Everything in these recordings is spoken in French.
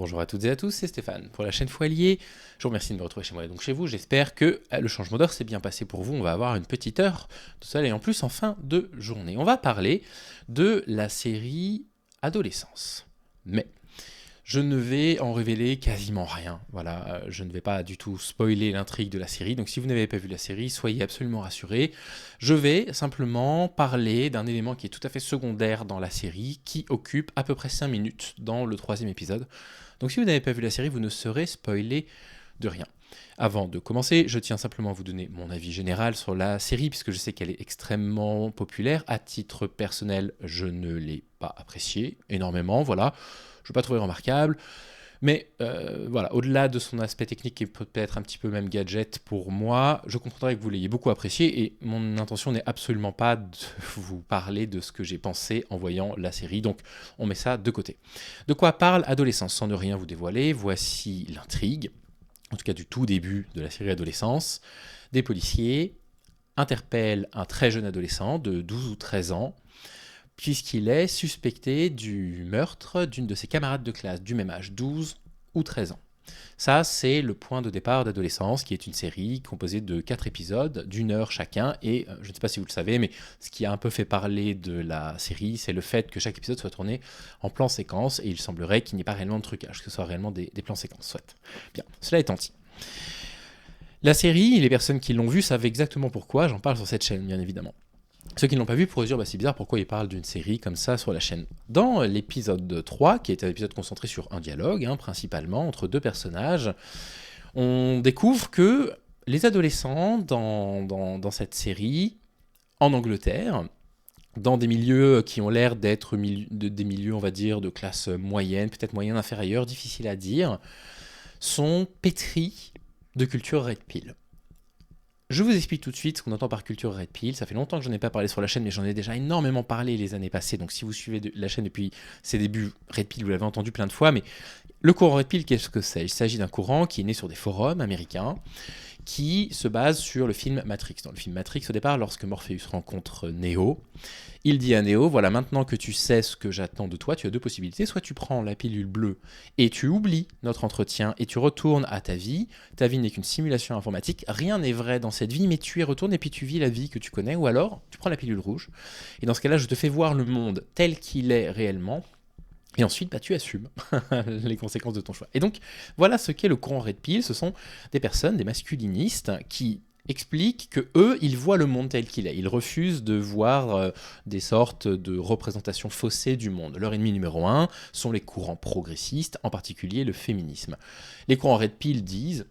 Bonjour à toutes et à tous, c'est Stéphane pour la chaîne Foilier. Je vous remercie de me retrouver chez moi et donc chez vous. J'espère que le changement d'heure s'est bien passé pour vous. On va avoir une petite heure de soleil en plus en fin de journée. On va parler de la série Adolescence. Mais je ne vais en révéler quasiment rien. Voilà, je ne vais pas du tout spoiler l'intrigue de la série. Donc si vous n'avez pas vu la série, soyez absolument rassurés. Je vais simplement parler d'un élément qui est tout à fait secondaire dans la série, qui occupe à peu près 5 minutes dans le troisième épisode. Donc si vous n'avez pas vu la série, vous ne serez spoilé de rien. Avant de commencer, je tiens simplement à vous donner mon avis général sur la série, puisque je sais qu'elle est extrêmement populaire. À titre personnel, je ne l'ai pas appréciée énormément, voilà. Je ne l'ai pas trouvé remarquable. Mais voilà, au-delà de son aspect technique et peut-être un petit peu même gadget pour moi, je comprendrais que vous l'ayez beaucoup apprécié et mon intention n'est absolument pas de vous parler de ce que j'ai pensé en voyant la série, donc on met ça de côté. De quoi parle Adolescence? Sans ne rien vous dévoiler, voici l'intrigue, en tout cas du tout début de la série Adolescence. Des policiers interpellent un très jeune adolescent de 12 ou 13 ans, puisqu'il est suspecté du meurtre d'une de ses camarades de classe du même âge, 12 ou 13 ans. Ça, c'est le point de départ d'Adolescence, qui est une série composée de 4 épisodes, d'une heure chacun, et je ne sais pas si vous le savez, mais ce qui a un peu fait parler de la série, c'est le fait que chaque épisode soit tourné en plan séquence, et il semblerait qu'il n'y ait pas réellement de trucage, que ce soit réellement des plans séquences, soit. Bien, cela étant dit. La série, les personnes qui l'ont vue savent exactement pourquoi, j'en parle sur cette chaîne, bien évidemment. Ceux qui ne l'ont pas vu pourraient se dire, c'est bizarre, pourquoi ils parlent d'une série comme ça sur la chaîne. Dans l'épisode 3, qui est un épisode concentré sur un dialogue, principalement, entre deux personnages, on découvre que les adolescents dans cette série, en Angleterre, dans des milieux qui ont l'air d'être des milieux, on va dire, de classe moyenne, peut-être moyenne inférieure, difficile à dire, sont pétris de culture red pill. Je vous explique tout de suite ce qu'on entend par culture red pill. Ça fait longtemps que je n'en ai pas parlé sur la chaîne, mais j'en ai déjà énormément parlé les années passées. Donc si vous suivez la chaîne depuis ses débuts, red pill, vous l'avez entendu plein de fois. Mais le courant red pill, qu'est-ce que c'est? Il s'agit d'un courant qui est né sur des forums américains, qui se base sur le film Matrix. Dans le film Matrix, au départ, lorsque Morpheus rencontre Neo, il dit à Neo, voilà, maintenant que tu sais ce que j'attends de toi, tu as deux possibilités. Soit tu prends la pilule bleue et tu oublies notre entretien et tu retournes à ta vie. Ta vie n'est qu'une simulation informatique. Rien n'est vrai dans cette vie, mais tu y retournes et puis tu vis la vie que tu connais. Ou alors, tu prends la pilule rouge. Et dans ce cas-là, je te fais voir le monde tel qu'il est réellement. Et ensuite, tu assumes les conséquences de ton choix. Et donc, voilà ce qu'est le courant Red Pill. Ce sont des personnes, des masculinistes, qui expliquent que eux, ils voient le monde tel qu'il est. Ils refusent de voir des sortes de représentations faussées du monde. Leur ennemi numéro un sont les courants progressistes, en particulier le féminisme. Les courants Red Pill disent,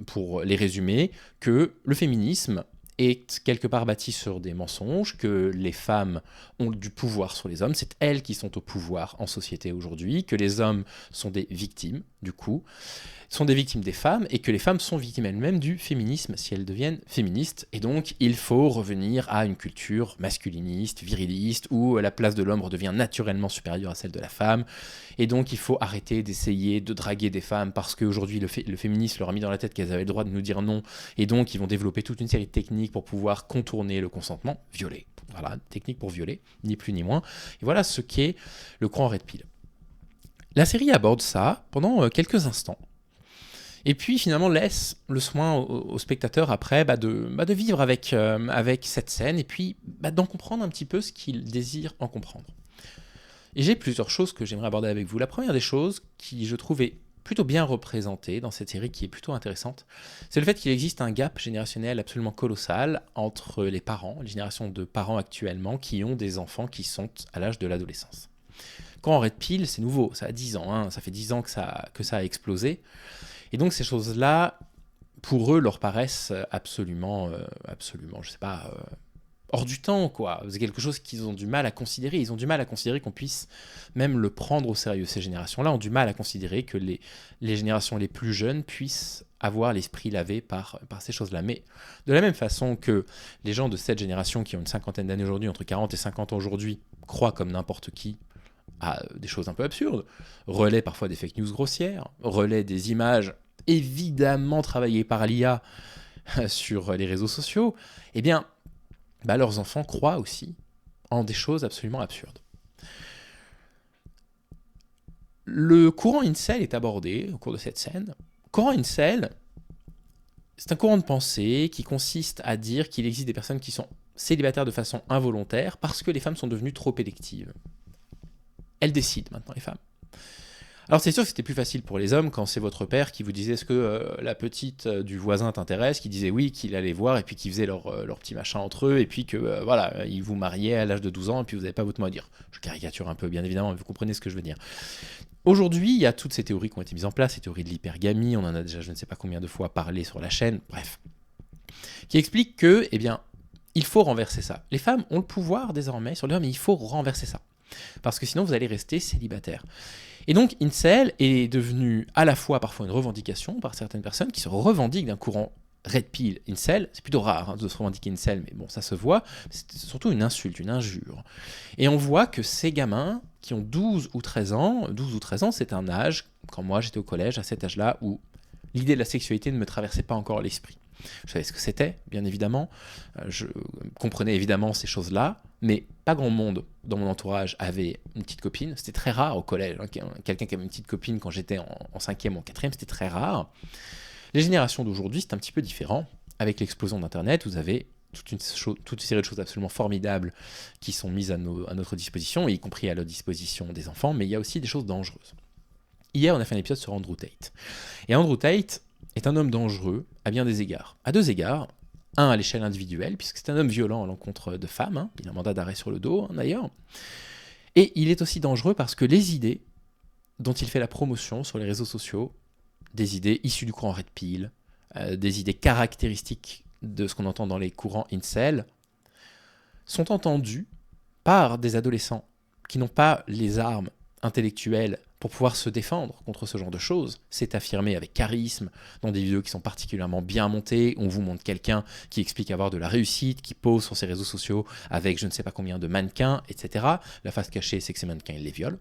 pour les résumer, que le féminisme est quelque part bâti sur des mensonges, que les femmes ont du pouvoir sur les hommes, c'est elles qui sont au pouvoir en société aujourd'hui, que les hommes sont des victimes, du coup, sont des victimes des femmes, et que les femmes sont victimes elles-mêmes du féminisme si elles deviennent féministes. Et donc, il faut revenir à une culture masculiniste, viriliste, où la place de l'homme redevient naturellement supérieure à celle de la femme. Et donc, il faut arrêter d'essayer de draguer des femmes, parce qu'aujourd'hui, le féminisme leur a mis dans la tête qu'elles avaient le droit de nous dire non. Et donc, ils vont développer toute une série de techniques pour pouvoir contourner le consentement, violer. Voilà, technique pour violer, ni plus ni moins. Et voilà ce qu'est le courant Red Pill. La série aborde ça pendant quelques instants. Et puis finalement laisse le soin au spectateur après de vivre avec cette scène et puis d'en comprendre un petit peu ce qu'il désire en comprendre. Et j'ai plusieurs choses que j'aimerais aborder avec vous. La première des choses qui je trouve est plutôt bien représentée dans cette série, qui est plutôt intéressante, c'est le fait qu'il existe un gap générationnel absolument colossal entre les parents, les générations de parents actuellement qui ont des enfants qui sont à l'âge de l'adolescence. Quand on Red Pill, c'est nouveau, ça a 10 ans, ça fait 10 ans que ça a explosé. Et donc ces choses-là, pour eux, leur paraissent absolument, je sais pas, hors du temps, quoi. C'est quelque chose qu'ils ont du mal à considérer. Ils ont du mal à considérer qu'on puisse même le prendre au sérieux. Ces générations-là ont du mal à considérer que les générations les plus jeunes puissent avoir l'esprit lavé par ces choses-là. Mais de la même façon que les gens de cette génération qui ont une cinquantaine d'années aujourd'hui, entre 40 et 50 ans aujourd'hui, croient comme n'importe qui à des choses un peu absurdes, relaient parfois des fake news grossières, relaient des images évidemment travaillées par l'IA sur les réseaux sociaux, eh bien, leurs enfants croient aussi en des choses absolument absurdes. Le courant incel est abordé au cours de cette scène. Courant incel, c'est un courant de pensée qui consiste à dire qu'il existe des personnes qui sont célibataires de façon involontaire parce que les femmes sont devenues trop électives. Elles décident maintenant, les femmes. Alors c'est sûr que c'était plus facile pour les hommes quand c'est votre père qui vous disait est-ce que la petite du voisin t'intéresse, qui disait oui, qu'il allait voir et puis qui faisait leur petit machin entre eux et puis que voilà, ils vous mariaient à l'âge de 12 ans et puis vous n'avez pas votre mot à dire. Je caricature un peu bien évidemment, mais vous comprenez ce que je veux dire. Aujourd'hui, il y a toutes ces théories qui ont été mises en place, ces théories de l'hypergamie, on en a déjà je ne sais pas combien de fois parlé sur la chaîne, bref, qui expliquent que, eh bien, il faut renverser ça. Les femmes ont le pouvoir désormais sur les hommes, mais il faut renverser ça. Parce que sinon, vous allez rester célibataire. Et donc, incel est devenu à la fois parfois une revendication par certaines personnes qui se revendiquent d'un courant red pill incel. C'est plutôt rare de se revendiquer incel, mais bon, ça se voit. C'est surtout une insulte, une injure. Et on voit que ces gamins qui ont 12 ou 13 ans, c'est un âge, quand moi j'étais au collège, à cet âge-là, où l'idée de la sexualité ne me traversait pas encore l'esprit. Je savais ce que c'était, bien évidemment. Je comprenais évidemment ces choses-là, mais pas grand monde dans mon entourage avait une petite copine. C'était très rare au collège. Quelqu'un qui avait une petite copine quand j'étais en 5e ou en 4e, c'était très rare. Les générations d'aujourd'hui, c'est un petit peu différent. Avec l'explosion d'Internet, vous avez toute une série de choses absolument formidables qui sont mises à notre disposition, y compris à la disposition des enfants, mais il y a aussi des choses dangereuses. Hier, on a fait un épisode sur Andrew Tate. Et Andrew Tate est un homme dangereux à bien des égards. À deux égards. Un, à l'échelle individuelle, puisque c'est un homme violent à l'encontre de femmes. Il a un mandat d'arrêt sur le dos, d'ailleurs. Et il est aussi dangereux parce que les idées dont il fait la promotion sur les réseaux sociaux, des idées issues du courant Red Pill, des idées caractéristiques de ce qu'on entend dans les courants incel, sont entendues par des adolescents qui n'ont pas les armes intellectuelles pour pouvoir se défendre contre ce genre de choses. C'est affirmé avec charisme, dans des vidéos qui sont particulièrement bien montées. On vous montre quelqu'un qui explique avoir de la réussite, qui pose sur ses réseaux sociaux avec je ne sais pas combien de mannequins, etc. La face cachée, c'est que ces mannequins, il les viole.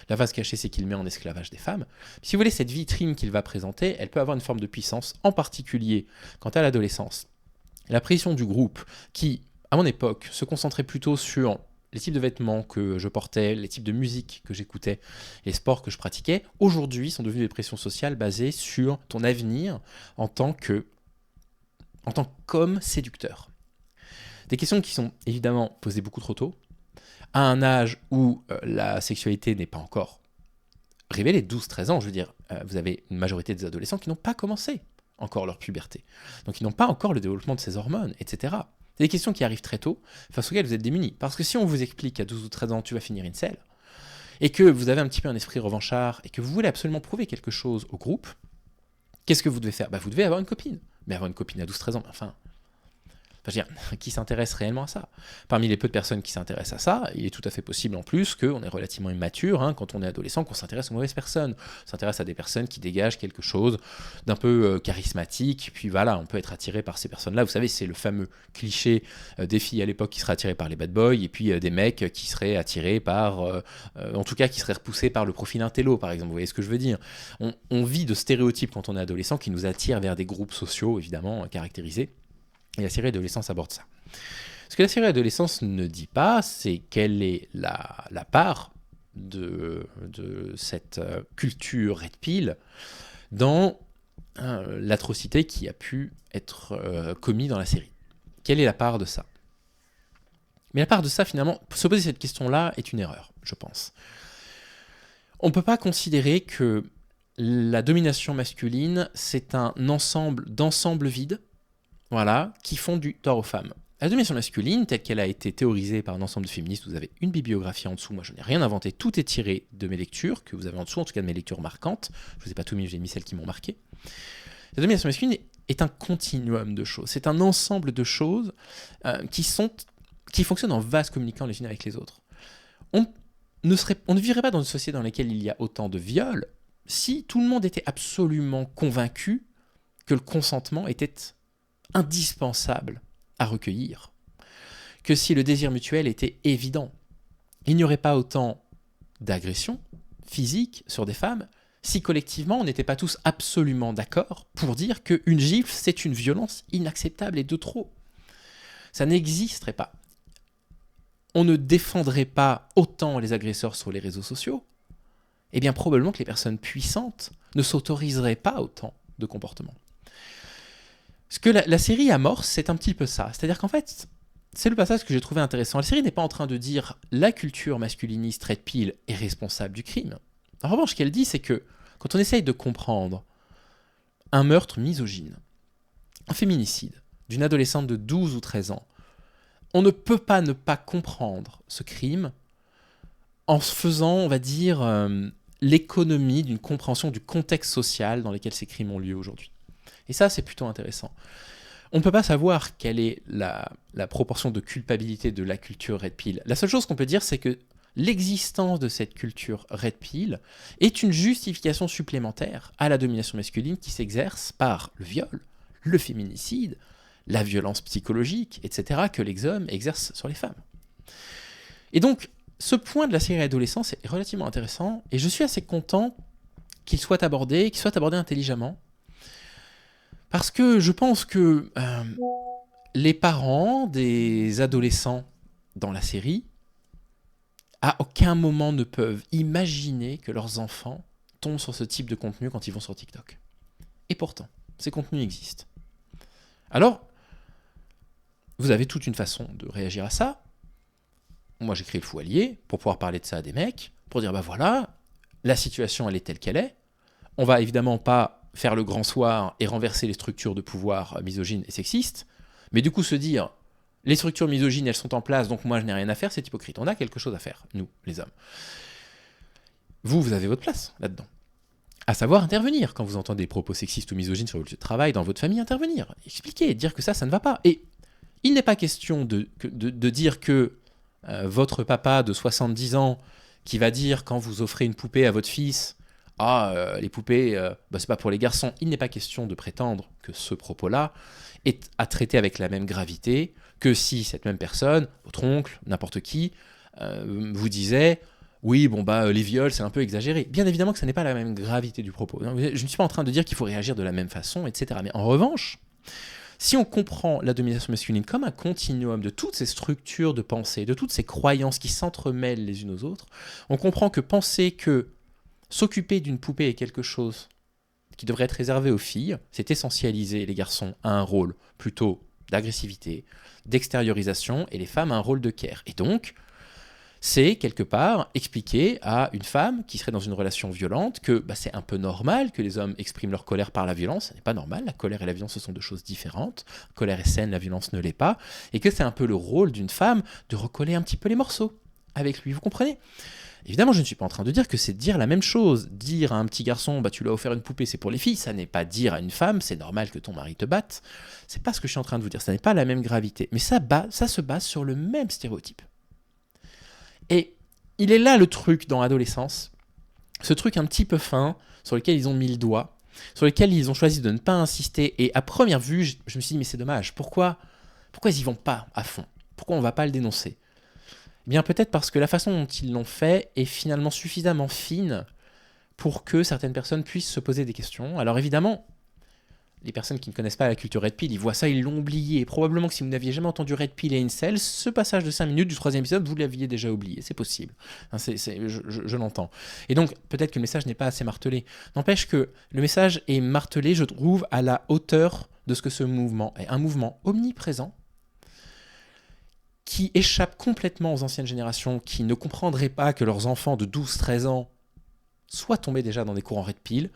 La face cachée, c'est qu'il met en esclavage des femmes. Si vous voulez, cette vitrine qu'il va présenter, elle peut avoir une forme de puissance, en particulier quant à l'adolescence. La pression du groupe, qui, à mon époque, se concentrait plutôt sur les types de vêtements que je portais, les types de musique que j'écoutais, les sports que je pratiquais, aujourd'hui sont devenus des pressions sociales basées sur ton avenir en tant qu'homme séducteur. Des questions qui sont évidemment posées beaucoup trop tôt, à un âge où la sexualité n'est pas encore révélée, 12-13 ans, je veux dire, vous avez une majorité des adolescents qui n'ont pas commencé encore leur puberté. Donc ils n'ont pas encore le développement de ces hormones, etc. C'est des questions qui arrivent très tôt, face auxquelles vous êtes démunis. Parce que si on vous explique qu'à 12 ou 13 ans, tu vas finir incel, et que vous avez un petit peu un esprit revanchard, et que vous voulez absolument prouver quelque chose au groupe, qu'est-ce que vous devez faire ? Vous devez avoir une copine. Mais avoir une copine à 12-13 ans, enfin, je veux dire, qui s'intéresse réellement à ça ? Parmi les peu de personnes qui s'intéressent à ça, il est tout à fait possible en plus qu'on est relativement immature, quand on est adolescent, qu'on s'intéresse aux mauvaises personnes. On s'intéresse à des personnes qui dégagent quelque chose d'un peu charismatique, puis voilà, on peut être attiré par ces personnes-là. Vous savez, c'est le fameux cliché des filles à l'époque qui seraient attirées par les bad boys, et puis des mecs qui seraient attirés par, en tout cas, qui seraient repoussés par le profil intello, par exemple. Vous voyez ce que je veux dire ? On vit de stéréotypes quand on est adolescent qui nous attirent vers des groupes sociaux, évidemment, caractérisés. Et la série Adolescence aborde ça. Ce que la série Adolescence ne dit pas, c'est quelle est la part de cette culture red pill dans l'atrocité qui a pu être commise dans la série. Quelle est la part de ça ? Mais la part de ça, finalement, se poser cette question-là est une erreur, je pense. On ne peut pas considérer que la domination masculine, c'est un ensemble d'ensembles vides, voilà, qui font du tort aux femmes. La domination masculine, telle qu'elle a été théorisée par un ensemble de féministes, vous avez une bibliographie en dessous, moi je n'ai rien inventé, tout est tiré de mes lectures, que vous avez en dessous, en tout cas de mes lectures marquantes, je ne vous ai pas tout mis, j'ai mis celles qui m'ont marqué. La domination masculine est un continuum de choses, c'est un ensemble de choses qui fonctionnent en vase communiquant les unes avec les autres. On ne vivrait pas dans une société dans laquelle il y a autant de viols si tout le monde était absolument convaincu que le consentement était indispensable à recueillir, que si le désir mutuel était évident. Il n'y aurait pas autant d'agressions physiques sur des femmes si collectivement on n'était pas tous absolument d'accord pour dire qu'une gifle c'est une violence inacceptable et de trop. Ça n'existerait pas. On ne défendrait pas autant les agresseurs sur les réseaux sociaux eh bien probablement que les personnes puissantes ne s'autoriseraient pas autant de comportements. Ce que la série amorce, c'est un petit peu ça. C'est-à-dire qu'en fait, c'est le passage que j'ai trouvé intéressant. La série n'est pas en train de dire la culture masculiniste red pill est responsable du crime. En revanche, ce qu'elle dit, c'est que quand on essaye de comprendre un meurtre misogyne, un féminicide d'une adolescente de 12 ou 13 ans, on ne peut pas ne pas comprendre ce crime en se faisant, on va dire, l'économie d'une compréhension du contexte social dans lequel ces crimes ont lieu aujourd'hui. Et ça, c'est plutôt intéressant. On ne peut pas savoir quelle est la proportion de culpabilité de la culture red pill. La seule chose qu'on peut dire, c'est que l'existence de cette culture red pill est une justification supplémentaire à la domination masculine qui s'exerce par le viol, le féminicide, la violence psychologique, etc., que les hommes exercent sur les femmes. Et donc, ce point de la série adolescence est relativement intéressant, et je suis assez content qu'il soit abordé intelligemment, parce que je pense que les parents des adolescents dans la série, à aucun moment ne peuvent imaginer que leurs enfants tombent sur ce type de contenu quand ils vont sur TikTok. Et pourtant, ces contenus existent. Alors, vous avez toute une façon de réagir à ça. Moi, j'ai créé le Fou Allié pour pouvoir parler de ça à des mecs, pour dire, bah voilà, la situation, elle est telle qu'elle est. On va évidemment pas faire le grand soir et renverser les structures de pouvoir misogynes et sexistes, mais du coup se dire, les structures misogynes, elles sont en place, donc moi je n'ai rien à faire, c'est hypocrite. On a quelque chose à faire, nous, les hommes. Vous avez votre place là-dedans. À savoir intervenir. Quand vous entendez des propos sexistes ou misogynes sur votre lieu de travail, dans votre famille, intervenir. Expliquer, dire que ça ne va pas. Et il n'est pas question de dire que votre papa de 70 ans qui va dire quand vous offrez une poupée à votre fils, les poupées, c'est pas pour les garçons. Il n'est pas question de prétendre que ce propos-là est à traiter avec la même gravité que si cette même personne, votre oncle, n'importe qui, vous disait oui, les viols, c'est un peu exagéré. Bien évidemment que ça n'est pas la même gravité du propos. Je ne suis pas en train de dire qu'il faut réagir de la même façon, etc. Mais en revanche, si on comprend la domination masculine comme un continuum de toutes ces structures de pensée, de toutes ces croyances qui s'entremêlent les unes aux autres, on comprend que penser que s'occuper d'une poupée est quelque chose qui devrait être réservé aux filles, c'est essentialiser les garçons à un rôle plutôt d'agressivité, d'extériorisation, et les femmes à un rôle de care. Et donc, c'est quelque part expliquer à une femme qui serait dans une relation violente que c'est un peu normal que les hommes expriment leur colère par la violence. Ce n'est pas normal, la colère et la violence, ce sont deux choses différentes. La colère est saine, la violence ne l'est pas. Et que c'est un peu le rôle d'une femme de recoller un petit peu les morceaux avec lui, vous comprenez ? Évidemment, je ne suis pas en train de dire que c'est dire la même chose. Dire à un petit garçon, tu lui as offert une poupée, c'est pour les filles, ça n'est pas dire à une femme, c'est normal que ton mari te batte. C'est pas ce que je suis en train de vous dire, ça n'est pas la même gravité. Mais ça se base sur le même stéréotype. Et il est là le truc dans l'adolescence, ce truc un petit peu fin, sur lequel ils ont mis le doigt, sur lequel ils ont choisi de ne pas insister. Et à première vue, je me suis dit, mais c'est dommage, pourquoi ils y vont pas à fond ? Pourquoi on ne va pas le dénoncer ? Eh bien, peut-être parce que la façon dont ils l'ont fait est finalement suffisamment fine pour que certaines personnes puissent se poser des questions. Alors évidemment, les personnes qui ne connaissent pas la culture Red Pill, ils voient ça, ils l'ont oublié. Et probablement que si vous n'aviez jamais entendu Red Pill et Incel, ce passage de 5 minutes du 3e épisode, vous l'aviez déjà oublié. C'est possible. Je l'entends. Et donc, peut-être que le message n'est pas assez martelé. N'empêche que le message est martelé, je trouve, à la hauteur de ce que ce mouvement est. Un mouvement omniprésent, qui échappe complètement aux anciennes générations, qui ne comprendraient pas que leurs enfants de 12-13 ans soient tombés déjà dans des courants Red Pill,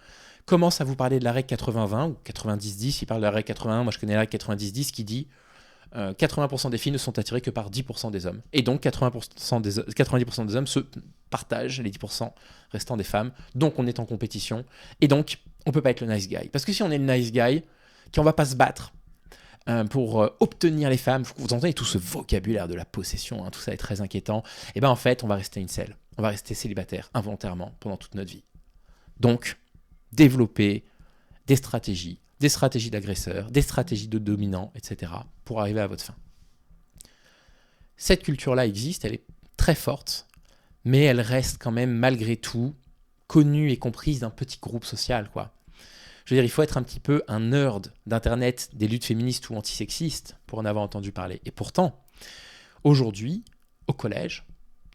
commencent à vous parler de la règle 80-20 ou 90-10, ils parlent de la règle 81, moi je connais la règle 90-10 qui dit 80% des filles ne sont attirées que par 10% des hommes. Et donc 90% des hommes se partagent les 10% restants des femmes, donc on est en compétition, et donc on ne peut pas être le nice guy. Parce que si on est le nice guy, qu'on ne va pas se battre, pour obtenir les femmes, vous entendez tout ce vocabulaire de la possession, tout ça est très inquiétant, et bien en fait on va rester incel, on va rester célibataire involontairement pendant toute notre vie. Donc, développer des stratégies d'agresseurs, des stratégies de dominants, etc. pour arriver à votre fin. Cette culture-là existe, elle est très forte, mais elle reste quand même malgré tout connue et comprise d'un petit groupe social, quoi. Je veux dire, il faut être un petit peu un nerd d'Internet, des luttes féministes ou antisexistes pour en avoir entendu parler. Et pourtant, aujourd'hui, au collège,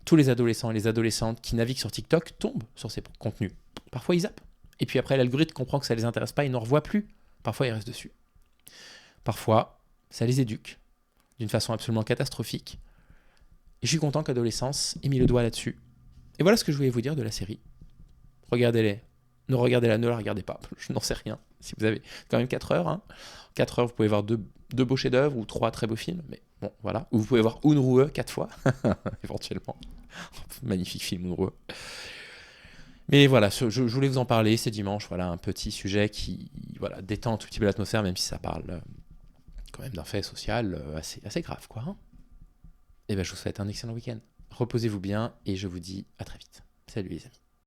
tous les adolescents et les adolescentes qui naviguent sur TikTok tombent sur ces contenus. Parfois, ils zappent. Et puis après, l'algorithme comprend que ça ne les intéresse pas, ils n'en revoient plus. Parfois, ils restent dessus. Parfois, ça les éduque d'une façon absolument catastrophique. Et je suis content qu'Adolescence ait mis le doigt là-dessus. Et voilà ce que je voulais vous dire de la série. Regardez-les. Ne regardez-la, ne la regardez pas. Je n'en sais rien. Si vous avez quand même 4 heures. 4 heures, vous pouvez voir deux beaux chefs-d'œuvre ou 3 très beaux films. Mais bon, voilà. Ou vous pouvez voir Unruhe 4 fois, éventuellement. Magnifique film, Unruhe. Mais voilà, je voulais vous en parler. C'est dimanche. Voilà, un petit sujet qui détend un tout petit peu l'atmosphère, même si ça parle quand même d'un fait social assez grave, quoi. Et ben, je vous souhaite un excellent week-end. Reposez-vous bien et je vous dis à très vite. Salut les amis.